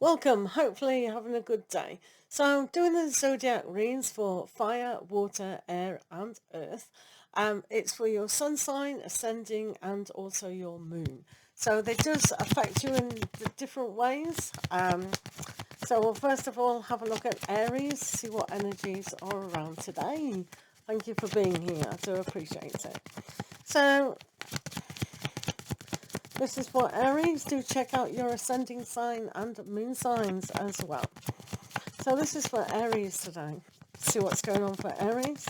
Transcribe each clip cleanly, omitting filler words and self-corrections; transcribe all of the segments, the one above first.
Welcome. Hopefully you're having a good day. So I'm doing the zodiac readings for fire, water, air and earth. It's for your sun sign, ascending and also your moon. So they just affect you in different ways. So we'll first of all have a look at Aries, see what energies are around today. Thank you for being here. I do appreciate it. So this is for Aries. Do check out your ascending sign and moon signs as well. So this is for Aries today. See what's going on for Aries.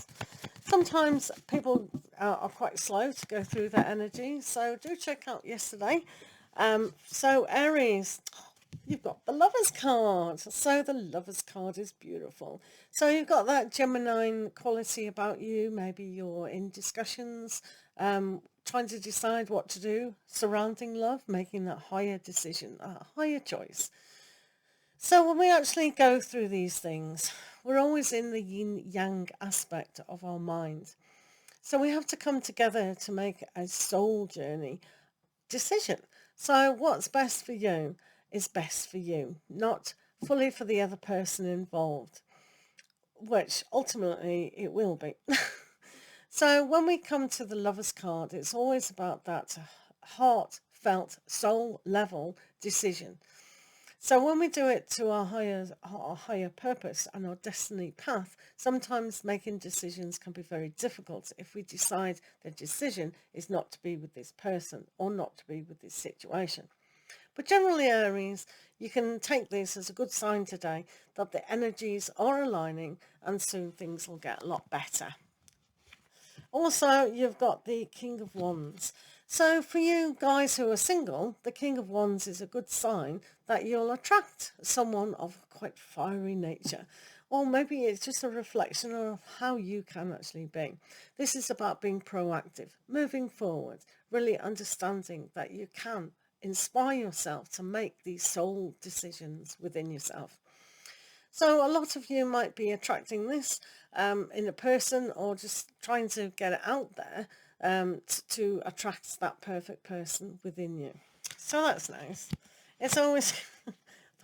Sometimes people are quite slow to go through their energy, so do check out yesterday. So Aries, you've got the Lovers card. So the Lovers card is beautiful. So you've got that Gemini quality about you. Maybe you're in discussions, trying to decide what to do surrounding love, making that higher decision, a higher choice. So when we actually go through these things, we're always in the yin-yang aspect of our mind. So we have to come together to make a soul journey decision. So what's best for you is best for you, not fully for the other person involved, which ultimately it will be. So when we come to the Lovers card, it's always about that heartfelt, soul level decision. So when we do it to our higher purpose and our destiny path, sometimes making decisions can be very difficult if we decide the decision is not to be with this person or not to be with this situation. But generally, Aries, you can take this as a good sign today that the energies are aligning and soon things will get a lot better. Also, you've got the King of Wands. So for you guys who are single, the King of Wands is a good sign that you'll attract someone of quite fiery nature. Or maybe it's just a reflection of how you can actually be. This is about being proactive, moving forward, really understanding that you can inspire yourself to make these soul decisions within yourself. So a lot of you might be attracting this in a person or just trying to get it out there to attract that perfect person within you. So that's nice. It's always the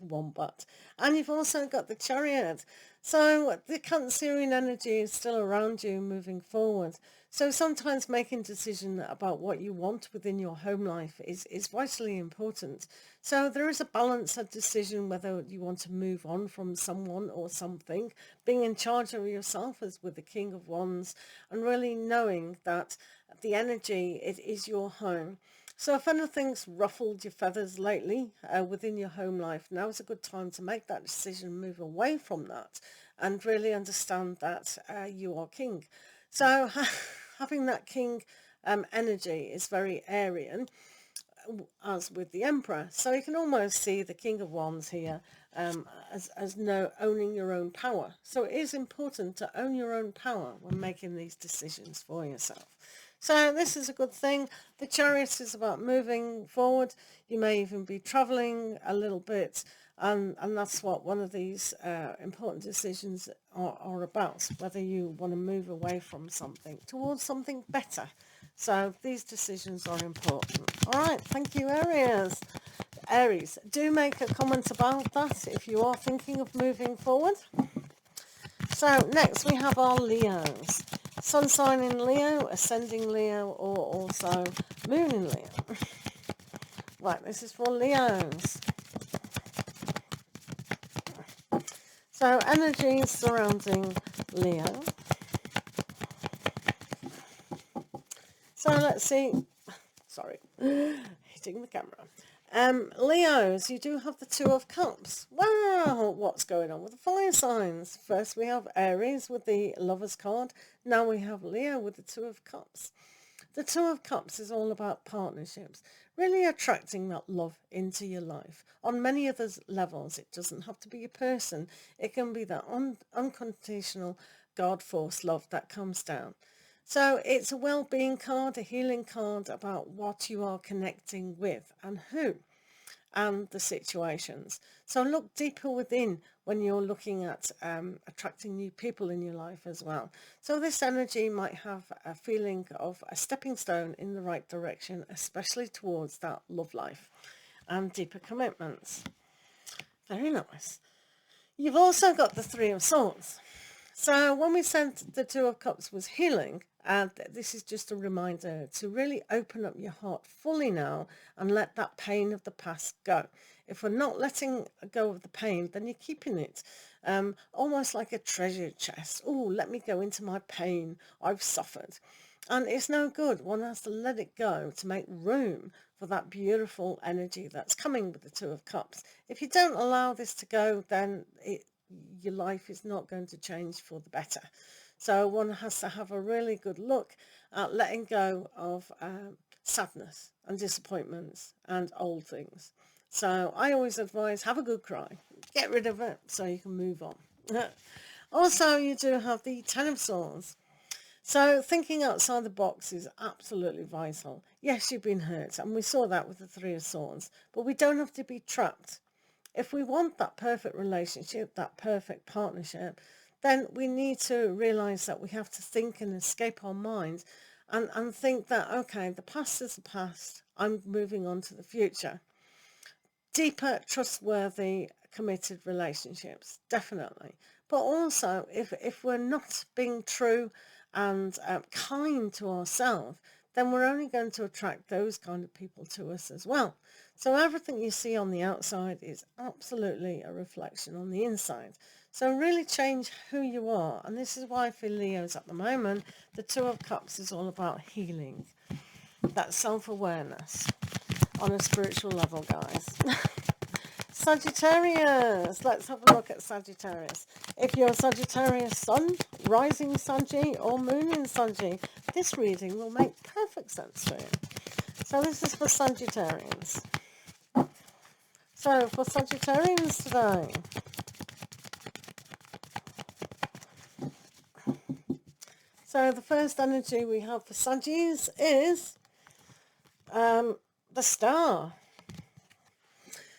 wombat. And you've also got the Chariot. So the Cancerian energy is still around you moving forward. So sometimes making a decision about what you want within your home life is vitally important. So there is a balance of decision whether you want to move on from someone or something, being in charge of yourself as with the King of Wands, and really knowing that the energy, it is your home. So if anything's ruffled your feathers lately within your home life, now is a good time to make that decision, move away from that and really understand that you are king. So having that king energy is very Aryan, as with the Emperor. So you can almost see the King of Wands here as owning your own power. So it is important to own your own power when making these decisions for yourself. So this is a good thing. The Chariot is about moving forward. You may even be traveling a little bit, and that's what one of these important decisions are about, whether you want to move away from something towards something better. So these decisions are important. All right, thank you, Aries. Aries, do make a comment about that if you are thinking of moving forward. So next we have our Leos. Sun sign in Leo, ascending Leo, or also moon in Leo. Right, this is for Leos. So energies surrounding Leo. So let's see. Sorry, hitting the camera. Leos, you do have the Two of Cups. Wow, what's going on with the fire signs? First we have Aries with the Lovers card. Now we have Leo with the Two of Cups. The Two of Cups is all about partnerships, really attracting that love into your life. On many other levels, it doesn't have to be a person. It can be that unconditional God-force love that comes down. So it's a well-being card, a healing card about what you are connecting with and who and the situations. So look deeper within when you're looking at attracting new people in your life as well. So this energy might have a feeling of a stepping stone in the right direction, especially towards that love life and deeper commitments. Very nice. You've also got the Three of Swords. So when we said the Two of Cups was healing, this is just a reminder to really open up your heart fully now and let that pain of the past go. If we're not letting go of the pain, then you're keeping it. Almost like a treasure chest. Oh, let me go into my pain. I've suffered. And it's no good. One has to let it go to make room for that beautiful energy that's coming with the Two of Cups. If you don't allow this to go, then your life is not going to change for the better. So one has to have a really good look at letting go of sadness and disappointments and old things. So I always advise, have a good cry, get rid of it so you can move on. Also, you do have the Ten of Swords. So thinking outside the box is absolutely vital. Yes, you've been hurt, and we saw that with the Three of Swords, but we don't have to be trapped. If we want that perfect relationship, that perfect partnership, then we need to realise that we have to think and escape our minds and think that, okay, the past is the past, I'm moving on to the future. Deeper, trustworthy, committed relationships, definitely. But also, if we're not being true and kind to ourselves, then we're only going to attract those kind of people to us as well. So everything you see on the outside is absolutely a reflection on the inside. So really change who you are. And this is why for Leos at the moment, the Two of Cups is all about healing. That self-awareness on a spiritual level, guys. Sagittarius. Let's have a look at Sagittarius. If you're Sagittarius Sun, Rising Saggy, or Moon in Saggy, this reading will make perfect sense for you. So this is for Sagittarians. So for Sagittarians today, so the first energy we have for Saggies is the Star.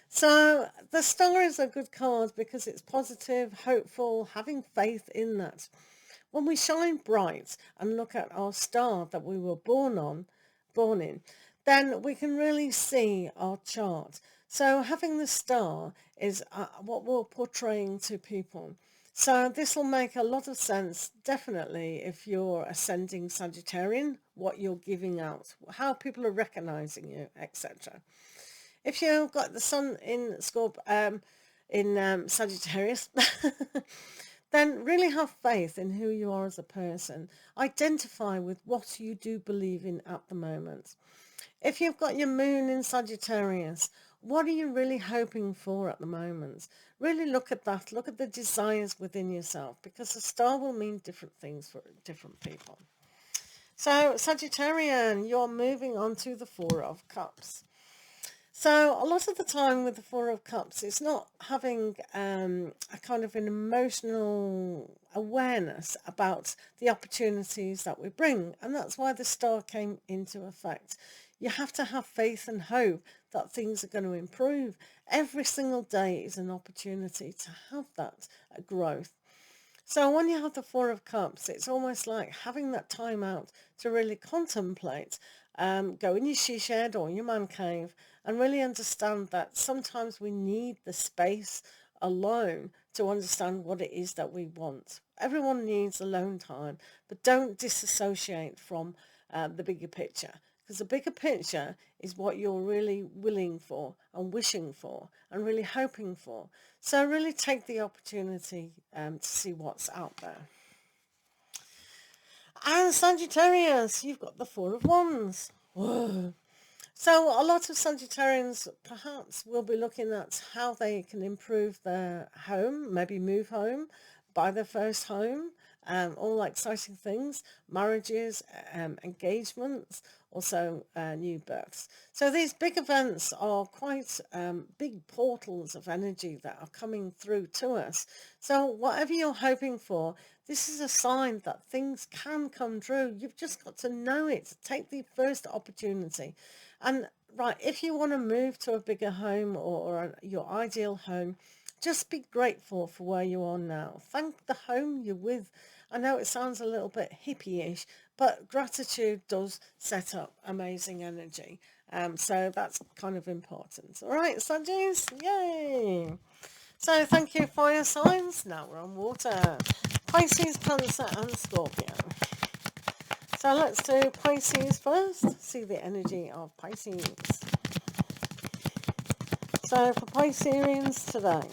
So the Star is a good card because it's positive, hopeful, having faith in that. When we shine bright and look at our star that we were born in, then we can really see our chart. So having the star is what we're portraying to people. So this will make a lot of sense, definitely, if you're ascending Sagittarian, what you're giving out, how people are recognizing you, etc. If you've got the sun in Sagittarius, then really have faith in who you are as a person. Identify with what you do believe in at the moment. If you've got your moon in Sagittarius, what are you really hoping for at the moment? Really look at that. Look at the desires within yourself, because the star will mean different things for different people. So Sagittarian, you're moving on to the Four of Cups. So a lot of the time with the Four of Cups, it's not having a kind of an emotional awareness about the opportunities that we bring. And that's why the star came into effect. You have to have faith and hope that things are going to improve. Every single day is an opportunity to have that growth. So when you have the Four of Cups, it's almost like having that time out to really contemplate, go in your she shed or your man cave and really understand that sometimes we need the space alone to understand what it is that we want. Everyone needs alone time, but don't disassociate from the bigger picture, because the bigger picture is what you're really willing for and wishing for and really hoping for. So really take the opportunity to see what's out there. And Sagittarius, you've got the Four of Wands. Whoa. So a lot of Sagittarians perhaps will be looking at how they can improve their home, maybe move home, buy their first home, all exciting things, marriages, engagements, also new births. So these big events are quite big portals of energy that are coming through to us. So whatever you're hoping for, this is a sign that things can come true. You've just got to know it. Take the first opportunity. And right, if you want to move to a bigger home or your ideal home, just be grateful for where you are now. Thank the home you're with. I know it sounds a little bit hippie-ish, but gratitude does set up amazing energy. So that's kind of important. All right, Saggies, yay! So thank you, fire signs. Now we're on water. Pisces, Cancer and Scorpio. So let's do Pisces first. See the energy of Pisces. So for Pisceans today.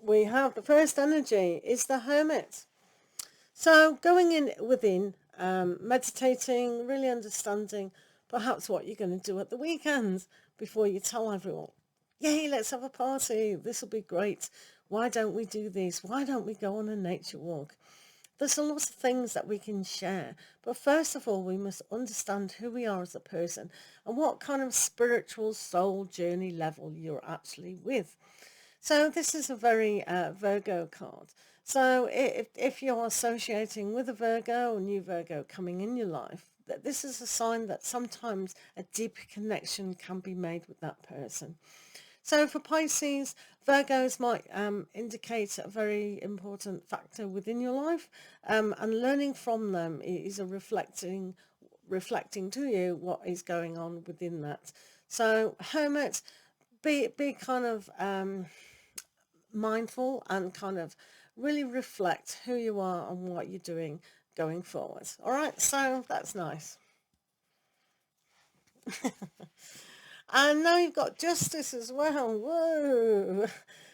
We have the first energy is the Hermit. So going in within, meditating, really understanding perhaps what you're going to do at the weekend before you tell everyone, yay, let's have a party, this will be great, why don't we do this, why don't we go on a nature walk? There's a lot of things that we can share, but first of all we must understand who we are as a person and what kind of spiritual soul journey level you're actually with. So this is a very Virgo card. So if you're associating with a Virgo or new Virgo coming in your life, that this is a sign that sometimes a deep connection can be made with that person. So for Pisces, Virgos might indicate a very important factor within your life, and learning from them is a reflecting to you what is going on within that. So Hermit, be kind of mindful and kind of really reflect who you are and what you're doing going forward. All right, so that's nice. And now you've got Justice as well. Whoa.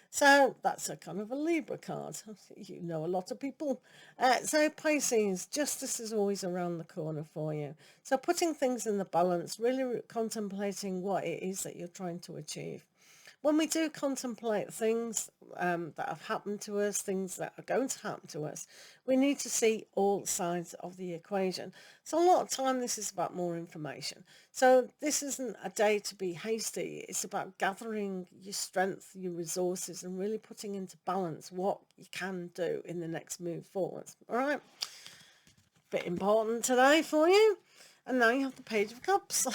So that's a kind of a Libra card. You know a lot of people. So Pisces, justice is always around the corner for you. So putting things in the balance, really contemplating what it is that you're trying to achieve. When we do contemplate things that have happened to us, things that are going to happen to us, we need to see all sides of the equation. So a lot of time this is about more information. So this isn't a day to be hasty. It's about gathering your strength, your resources, and really putting into balance what you can do in the next move forward. All right? Bit important today for you. And now you have the Page of Cups.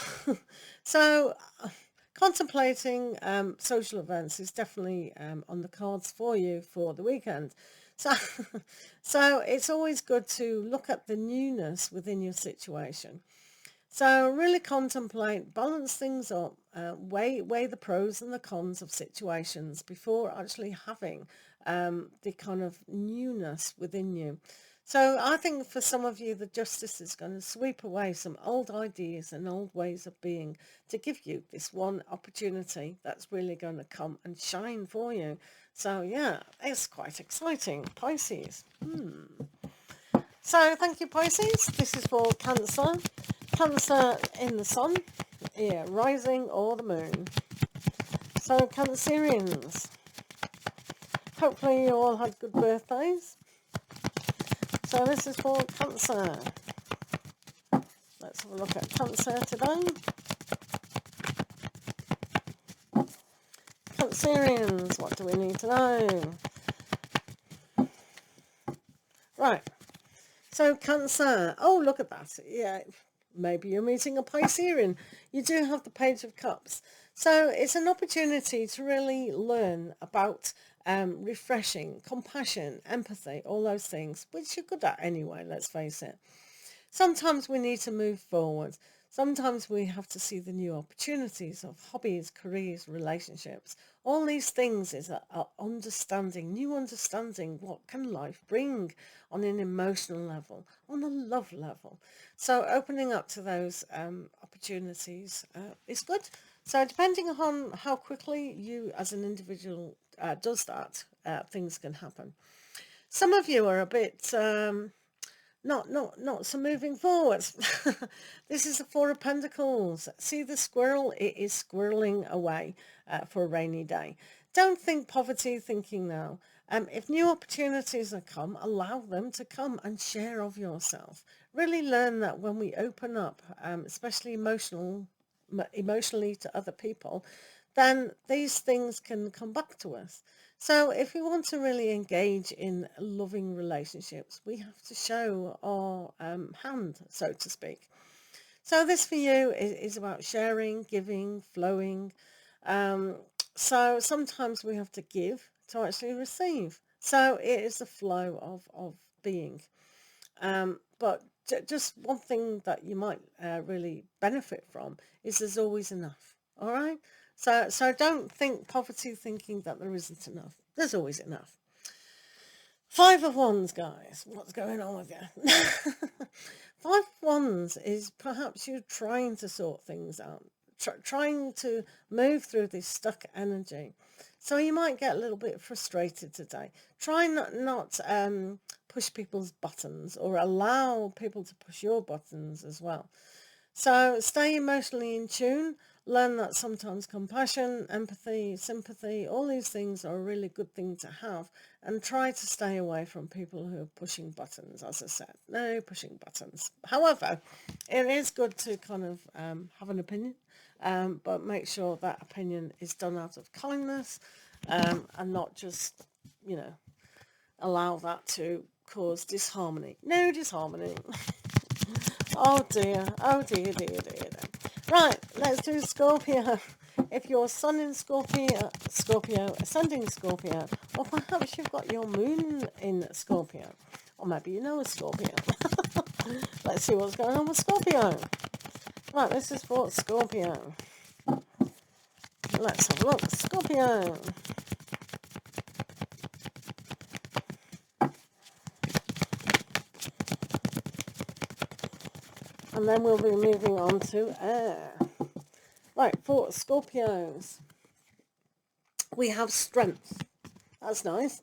So contemplating social events is definitely on the cards for you for the weekend. So, so it's always good to look at the newness within your situation. So really contemplate, balance things up, weigh the pros and the cons of situations before actually having the kind of newness within you. So I think for some of you, the justice is going to sweep away some old ideas and old ways of being to give you this one opportunity that's really going to come and shine for you. So yeah, it's quite exciting. Pisces. So thank you, Pisces. This is for Cancer. Cancer in the sun, yeah, rising or the moon. So Cancerians, hopefully you all had good birthdays. So this is for Cancer. Let's have a look at Cancer today. Cancerians, what do we need to know? Right. So Cancer. Oh, look at that. Yeah, maybe you're meeting a Piscean. You do have the Page of Cups. So it's an opportunity to really learn about refreshing, compassion, empathy, all those things, which you're good at anyway, let's face it. Sometimes we need to move forward. Sometimes we have to see the new opportunities of hobbies, careers, relationships. All these things is a understanding, new understanding, what can life bring on an emotional level, on a love level. So opening up to those opportunities is good. So depending on how quickly you as an individual does that, things can happen. Some of you are a bit not so moving forwards. This is the Four of Pentacles. See the squirrel? It is squirreling away for a rainy day. Don't think poverty, thinking now. If new opportunities have come, allow them to come and share of yourself. Really learn that when we open up, especially emotionally to other people, then these things can come back to us. So if we want to really engage in loving relationships, we have to show our hand, so to speak. So this for you is about sharing, giving, flowing. So sometimes we have to give to actually receive. So it is the flow of being. But just one thing that you might really benefit from is there's always enough. All right. So don't think poverty thinking that there isn't enough. There's always enough. Five of Wands, guys. What's going on with you? Five of Wands is perhaps you trying to sort things out, trying to move through this stuck energy. So you might get a little bit frustrated today. Try not push people's buttons or allow people to push your buttons as well. So stay emotionally in tune. Learn that sometimes compassion, empathy, sympathy, all these things are a really good thing to have. And try to stay away from people who are pushing buttons, as I said. No pushing buttons. However, it is good to kind of have an opinion, but make sure that opinion is done out of kindness and not just, you know, allow that to cause disharmony. No disharmony. Oh dear, dear. Right, let's do Scorpio. If your sun in Scorpio, ascending Scorpio, or perhaps you've got your moon in Scorpio, or maybe you know a Scorpio. Let's see what's going on with Scorpio. Right, this is for Scorpio. Let's have a look. Scorpio. And then we'll be moving on to air. Right, for Scorpios, we have strength. That's nice.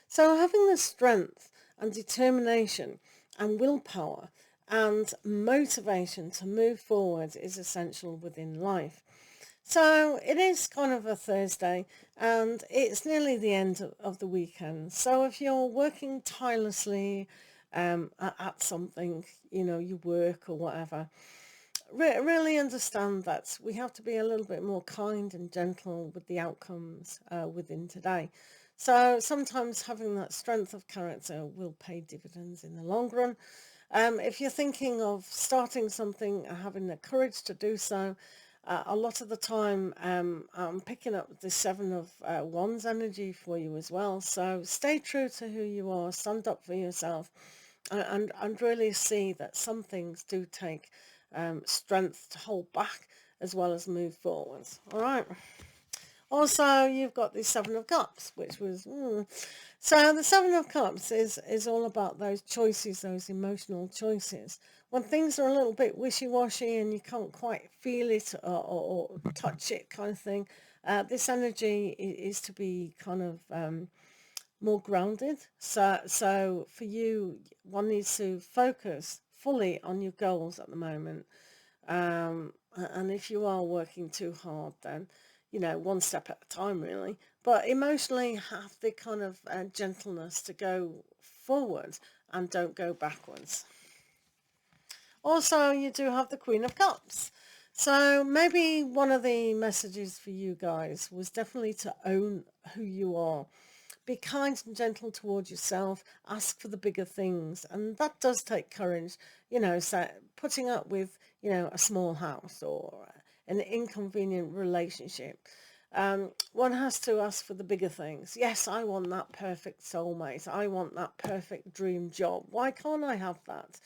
So having the strength and determination and willpower and motivation to move forward is essential within life. So it is kind of a Thursday and it's nearly the end of the weekend. So if you're working tirelessly at something, you know, you work or whatever, really understand that we have to be a little bit more kind and gentle with the outcomes within today. So sometimes having that strength of character will pay dividends in the long run. If you're thinking of starting something and having the courage to do so, a lot of the time I'm picking up the Seven of Wands energy for you as well. So stay true to who you are, stand up for yourself, and really see that some things do take strength to hold back as well as move forwards. All right. Also, you've got the Seven of Cups, which was... So the Seven of Cups is all about those choices, those emotional choices. When things are a little bit wishy-washy and you can't quite feel it or touch it kind of thing, this energy is to be kind of more grounded. So for you, one needs to focus fully on your goals at the moment. And if you are working too hard, then, you know, one step at a time, really. But emotionally have the kind of gentleness to go forward and don't go backwards. Also, you do have the Queen of Cups. So maybe one of the messages for you guys was definitely to own who you are. Be kind and gentle towards yourself. Ask for the bigger things. And that does take courage, you know, so putting up with, you know, a small house or an inconvenient relationship. One has to ask for the bigger things. Yes, I want that perfect soulmate. I want that perfect dream job. Why can't I have that?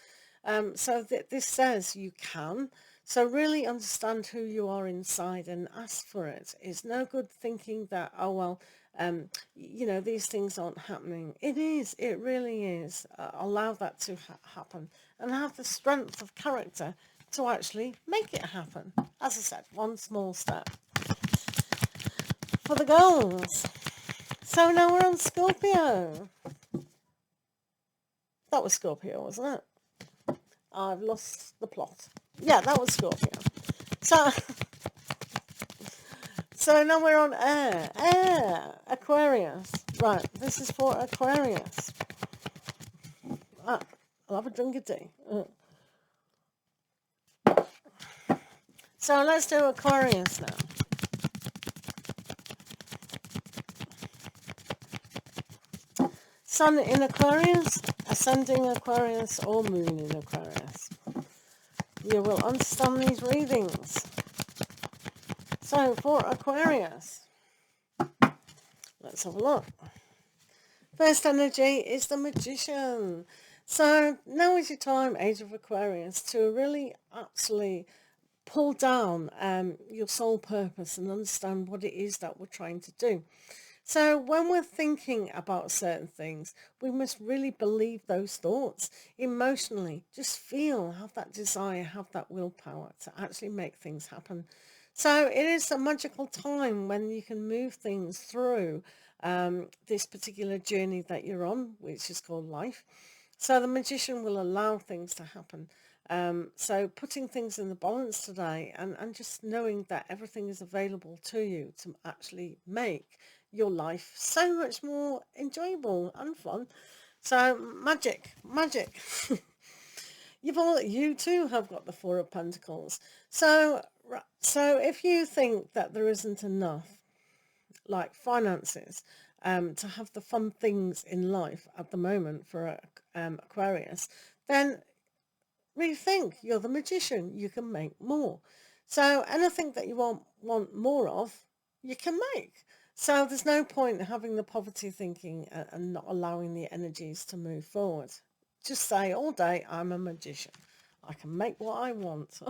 So this says you can. So really understand who you are inside and ask for it. It's no good thinking that, oh, well, you know, these things aren't happening. It is. It really is. Allow that to happen and have the strength of character to actually make it happen. As I said, one small step. For the goals. So now we're on Scorpio. That was Scorpio, wasn't it? I've lost the plot. Yeah, that was Scorpio. So now we're on air, Aquarius. Right, this is for Aquarius. I'll have a drink of tea. So let's do Aquarius now. Sun in Aquarius, ascending Aquarius, or moon in Aquarius. You will understand these readings. So for Aquarius, let's have a look. First energy is the Magician. So now is your time, Age of Aquarius, to really absolutely pull down your soul purpose and understand what it is that we're trying to do. So when we're thinking about certain things, we must really believe those thoughts emotionally. Just feel, have that desire, have that willpower to actually make things happen. So it is a magical time when you can move things through this particular journey that you're on, which is called life. So the Magician will allow things to happen. So putting things in the balance today and just knowing that everything is available to you to actually make your life so much more enjoyable and fun. So magic. You too have got the Four of Pentacles. So if you think that there isn't enough, like finances, to have the fun things in life at the moment for Aquarius, then rethink. You're the Magician. You can make more. So anything that you want more of, you can make. So there's no point having the poverty thinking and not allowing the energies to move forward. Just say all day, I'm a magician. I can make what I want.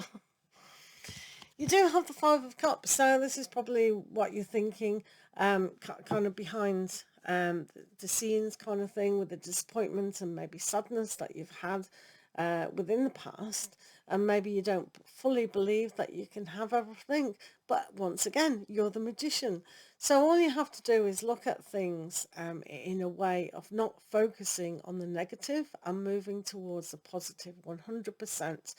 You do have the Five of Cups, so this is probably what you're thinking, kind of behind the scenes kind of thing, with the disappointment and maybe sadness that you've had within the past, and maybe you don't fully believe that you can have everything. But once again, you're the Magician, so all you have to do is look at things in a way of not focusing on the negative and moving towards the positive 100%.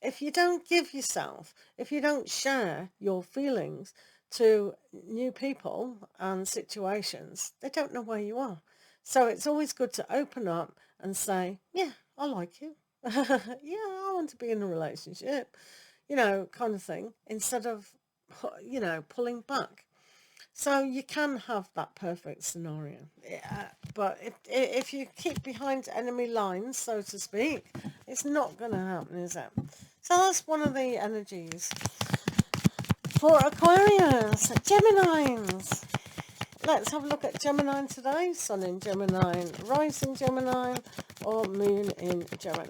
If you don't give yourself, if you don't share your feelings to new people and situations, they don't know where you are. So it's always good to open up and say, yeah, I like you. Yeah, I want to be in a relationship, kind of thing, instead of, pulling back. So you can have that perfect scenario. Yeah, but if you keep behind enemy lines, so to speak, it's not going to happen, is it? So that's one of the energies for Aquarius. Geminis. Let's have a look at Gemini today. Sun in Gemini, rising Gemini, or moon in Gemini.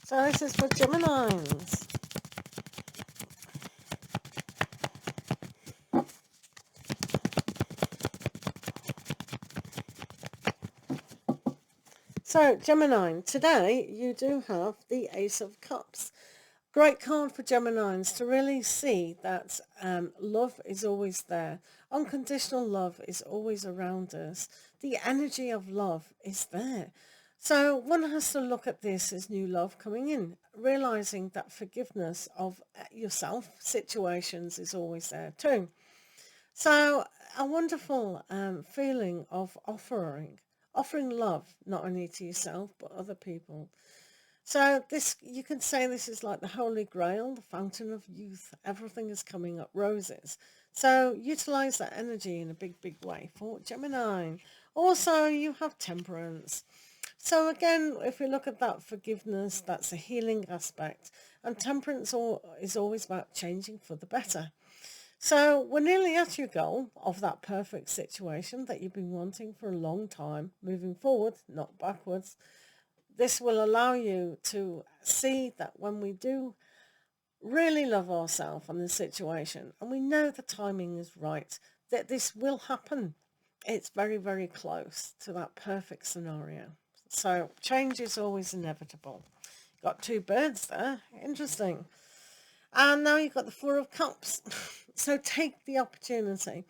So this is for Geminis. So, Gemini, today you do have the Ace of Cups. Great card for Geminis to really see that love is always there. Unconditional love is always around us. The energy of love is there. So one has to look at this as new love coming in, realizing that forgiveness of yourself, situations is always there too. So a wonderful feeling of offering love, not only to yourself, but other people. So this, you can say this is like the Holy Grail, the fountain of youth. Everything is coming up roses. So utilize that energy in a big, big way for Gemini. Also, you have Temperance. So again, if we look at that forgiveness, that's a healing aspect. And Temperance is always about changing for the better. So we're nearly at your goal of that perfect situation that you've been wanting for a long time, moving forward, not backwards. This will allow you to see that when we do really love ourselves and the situation, and we know the timing is right, that this will happen. It's very, very close to that perfect scenario. So change is always inevitable. Got two birds there. Interesting. And now you've got the Four of Cups. So take the opportunity.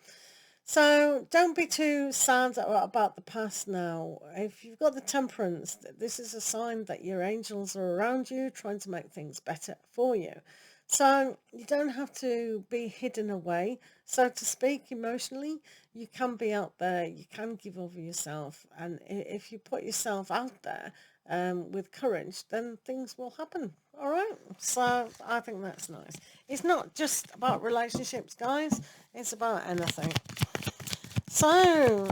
So don't be too sad about the past now. If you've got the Temperance, this is a sign that your angels are around you trying to make things better for you. So you don't have to be hidden away, so to speak, emotionally. You can be out there. You can give over yourself. And if you put yourself out there with courage, then things will happen. All right? So I think that's nice. It's not just about relationships, guys. It's about anything. So,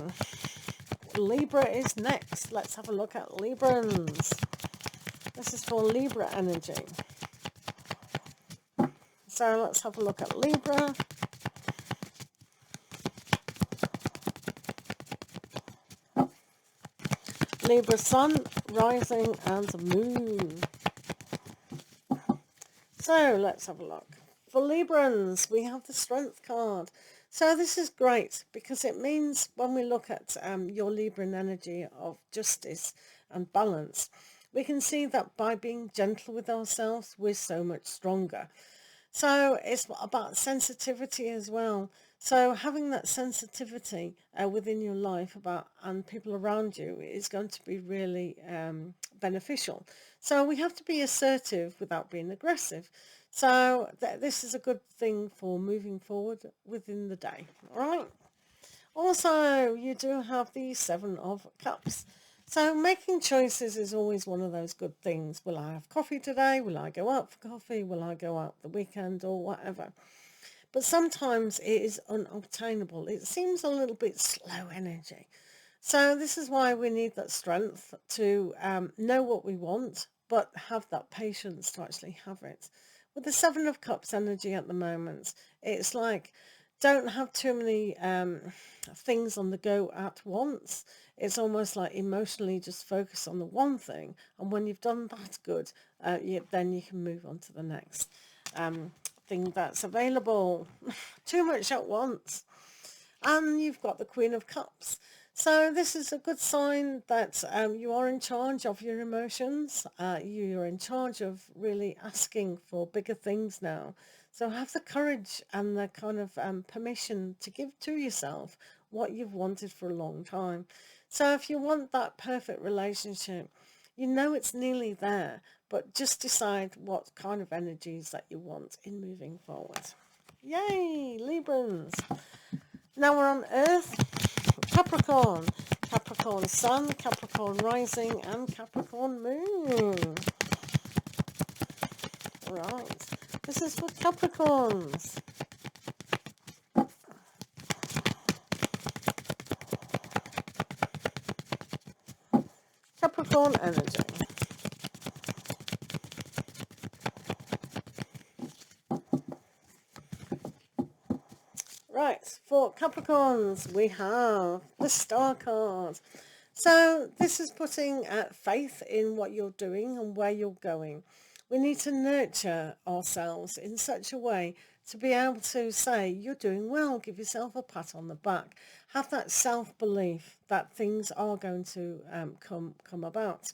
Libra is next. Let's have a look at Librans. This is for Libra energy. So let's have a look at Libra. Libra sun, rising and moon. So let's have a look. For Librans, we have the Strength card. So this is great because it means when we look at your Libran energy of justice and balance, we can see that by being gentle with ourselves, we're so much stronger. So it's about sensitivity as well. So having that sensitivity within your life and people around you is going to be really beneficial. So we have to be assertive without being aggressive. So this is a good thing for moving forward within the day. All right. Also, you do have the Seven of Cups. So making choices is always one of those good things. Will I have coffee today? Will I go out for coffee? Will I go out the weekend or whatever? But sometimes it is unobtainable. It seems a little bit slow energy. So this is why we need that strength to know what we want, but have that patience to actually have it. With the Seven of Cups energy at the moment, it's like don't have too many things on the go at once. It's almost like emotionally just focus on the one thing, and when you've done that good, then you can move on to the next thing that's available. Too much at once. And you've got the Queen of Cups. So this is a good sign that you are in charge of your emotions. You're in charge of really asking for bigger things now. So have the courage and the kind of permission to give to yourself what you've wanted for a long time. So if you want that perfect relationship, you know it's nearly there, but just decide what kind of energies that you want in moving forward. Yay, Librans. Now we're on Earth. Capricorn. Capricorn sun, Capricorn rising, and Capricorn moon. Right. This is for Capricorns. Capricorn energy. Right, for Capricorns, we have the Star card. So this is putting faith in what you're doing and where you're going. We need to nurture ourselves in such a way to be able to say, you're doing well, give yourself a pat on the back. Have that self-belief that things are going to come about.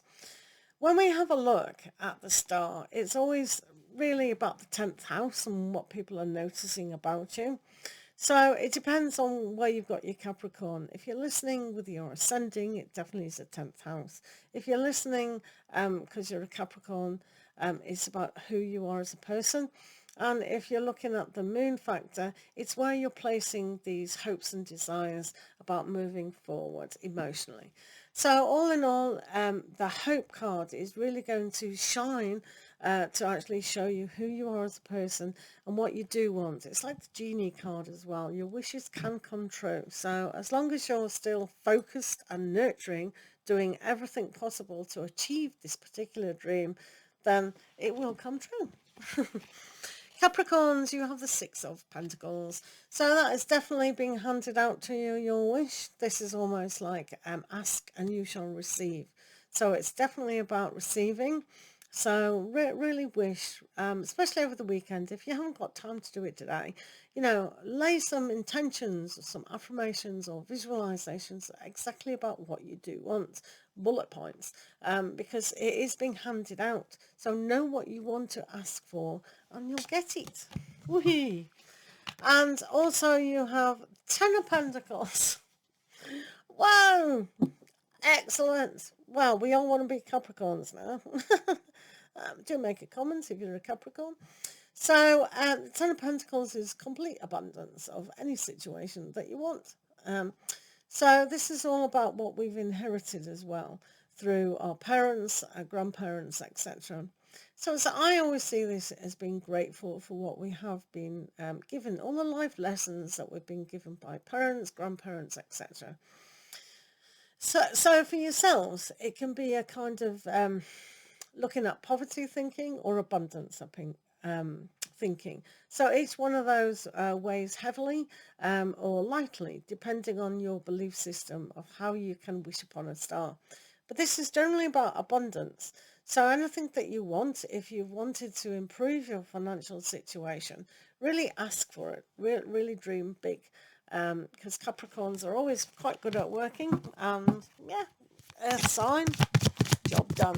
When we have a look at the star, it's always really about the 10th house and what people are noticing about you. So it depends on where you've got your Capricorn. If you're listening with your ascending, it definitely is the 10th house. If you're listening because you're a Capricorn, it's about who you are as a person. And if you're looking at the moon factor, it's where you're placing these hopes and desires about moving forward emotionally. So all in all, the hope card is really going to shine to actually show you who you are as a person and what you do want. It's like the genie card as well. Your wishes can come true. So as long as you're still focused and nurturing, doing everything possible to achieve this particular dream, then it will come true. Capricorns, you have the Six of Pentacles. So that is definitely being handed out to you, your wish. This is almost like ask and you shall receive. So it's definitely about receiving. So really wish, especially over the weekend, if you haven't got time to do it today, lay some intentions, some affirmations or visualizations exactly about what you do want, bullet points, because it is being handed out. So know what you want to ask for and you'll get it. Woohoo! And also you have 10 of Pentacles. Whoa! Excellent. Well, we all want to be Capricorns now. Do make a comment if you're a Capricorn. So the Ten of Pentacles is complete abundance of any situation that you want. So this is all about what we've inherited as well through our parents, our grandparents, etc. So I always see this as being grateful for what we have been given, all the life lessons that we've been given by parents, grandparents, etc. So for yourselves, it can be a kind of looking at poverty thinking or abundance thinking. So each one of those weighs heavily or lightly, depending on your belief system of how you can wish upon a star. But this is generally about abundance. So anything that you want, if you wanted to improve your financial situation, really ask for it. Really dream big. Because Capricorns are always quite good at working. And yeah, earth sign, job done.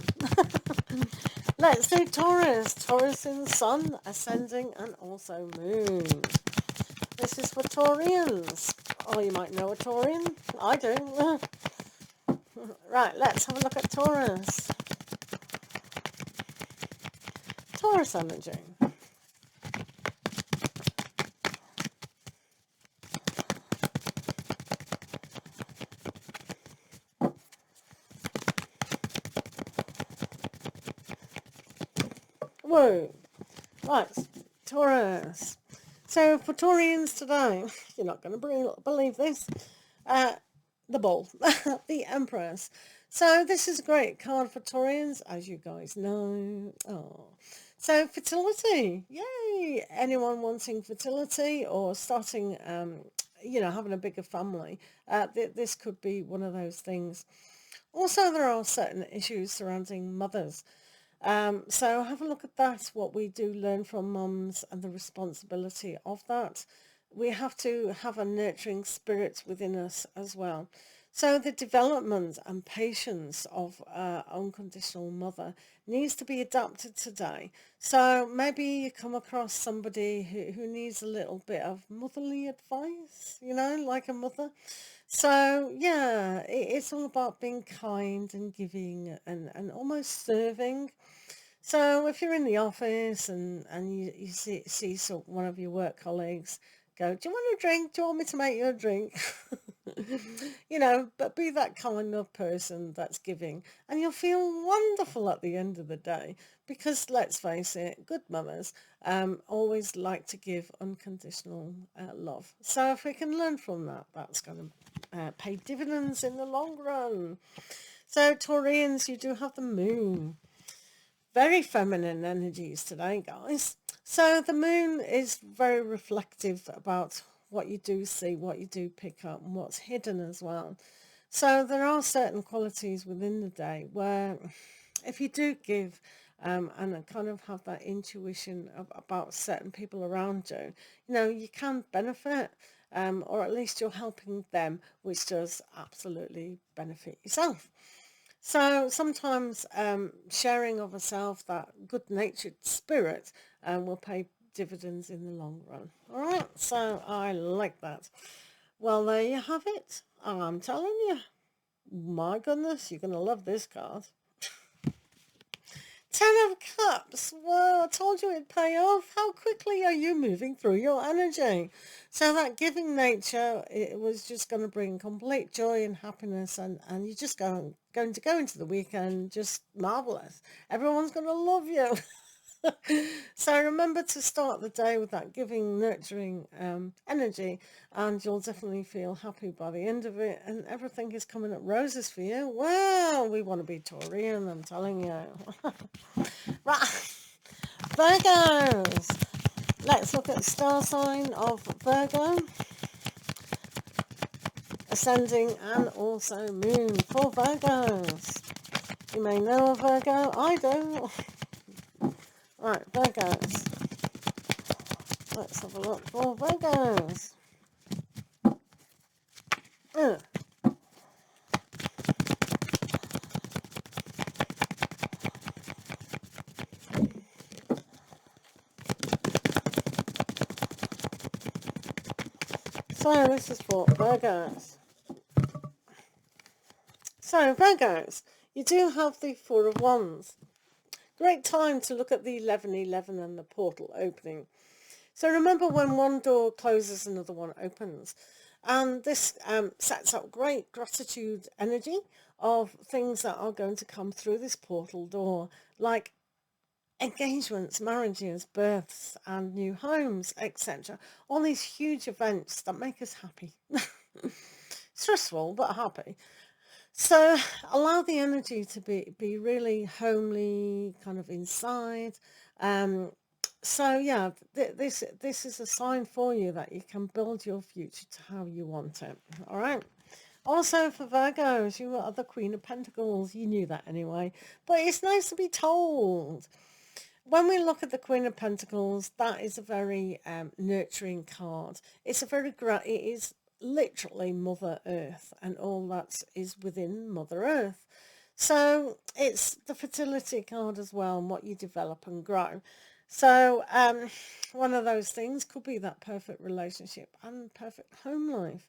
Let's do Taurus. Taurus in the sun, ascending, and also moon. This is for Taurians. Oh, you might know a Taurian. I do. Right, let's have a look at Taurus. Taurus energy. Whoa. Right, Taurus. So for Taurians today, you're not going to believe this, the Bull, the Empress. So this is a great card for Taurians, as you guys know. Oh, so fertility, yay! Anyone wanting fertility or starting, having a bigger family, this could be one of those things. Also, there are certain issues surrounding mothers. So have a look at that, what we do learn from mums and the responsibility of that. We have to have a nurturing spirit within us as well. So the development and patience of unconditional mother needs to be adapted today. So maybe you come across somebody who needs a little bit of motherly advice, like a mother. So yeah, it's all about being kind and giving and almost serving. So if you're in the office and you see one of your work colleagues go, do you want a drink? Do you want me to make you a drink? But be that kind of person that's giving. And you'll feel wonderful at the end of the day. Because let's face it, good mamas always like to give unconditional love. So if we can learn from that, that's going to pay dividends in the long run. So Taurians, you do have the moon. Very feminine energies today, guys. So the moon is very reflective about what you do see, what you do pick up, and what's hidden as well. So there are certain qualities within the day where if you do give and kind of have that intuition about certain people around you, you can benefit, or at least you're helping them, which does absolutely benefit yourself. So sometimes sharing of a self, that good-natured spirit, will pay dividends in the long run. All right, so I like that. Well, there you have it. I'm telling you, my goodness, you're going to love this card. Ten of Cups. Well, I told you it'd pay off. How quickly are you moving through your energy? So that giving nature, it was just going to bring complete joy and happiness, and you're just going to go into the weekend just marvelous. Everyone's going to love you. So remember to start the day with that giving, nurturing energy, and you'll definitely feel happy by the end of it, and everything is coming up roses for you. Wow, we want to be Taurian, I'm telling you. Right, Virgos. Let's look at star sign of Virgo, ascending and also moon for Virgos. You may know a Virgo, I do. Right, Virgos. Let's have a look for Virgos. So this is for Virgos. So Virgos, you do have the Four of Wands. Great time to look at the 11:11 and the portal opening. So remember, when one door closes, another one opens. And this sets up great gratitude energy of things that are going to come through this portal door, like engagements, marriages, births, and new homes, etc. All these huge events that make us happy. Stressful, but happy. So allow the energy to be really homely, kind of inside. So yeah, this is a sign for you that you can build your future to how you want it. All right. Also for Virgos, you are the Queen of Pentacles. You knew that anyway. But it's nice to be told. When we look at the Queen of Pentacles, that is a very nurturing card. It's a very it is literally Mother Earth, and all that is within Mother Earth. So it's the fertility card as well, and what you develop and grow. So one of those things could be that perfect relationship and perfect home life.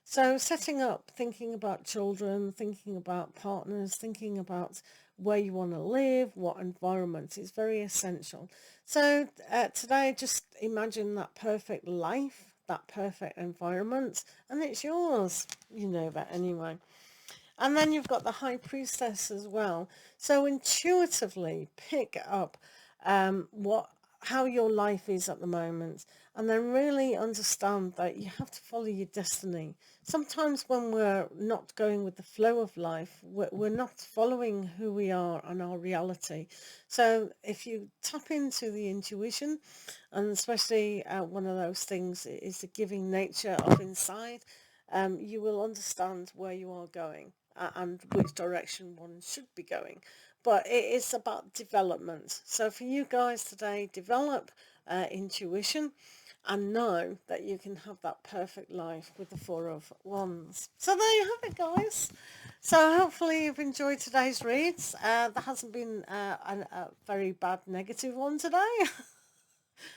So setting up, thinking about children, thinking about partners, thinking about where you want to live, what environment is very essential. So today, just imagine that perfect life, that perfect environment, and it's yours. You know that anyway. And then you've got the High Priestess as well. So intuitively pick up how your life is at the moment, and then really understand that you have to follow your destiny. Sometimes when we're not going with the flow of life, we're not following who we are and our reality. So if you tap into the intuition, and especially one of those things is the giving nature of inside, you will understand where you are going and which direction one should be going. But it is about development. So for you guys today, develop intuition and know that you can have that perfect life with the Four of Wands. So there you have it, guys. So hopefully you've enjoyed today's reads. There hasn't been a very bad negative one today.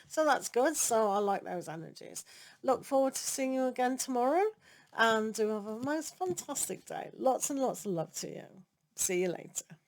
So that's good. So I like those energies. Look forward to seeing you again tomorrow. And do have a most fantastic day. Lots and lots of love to you. See you later.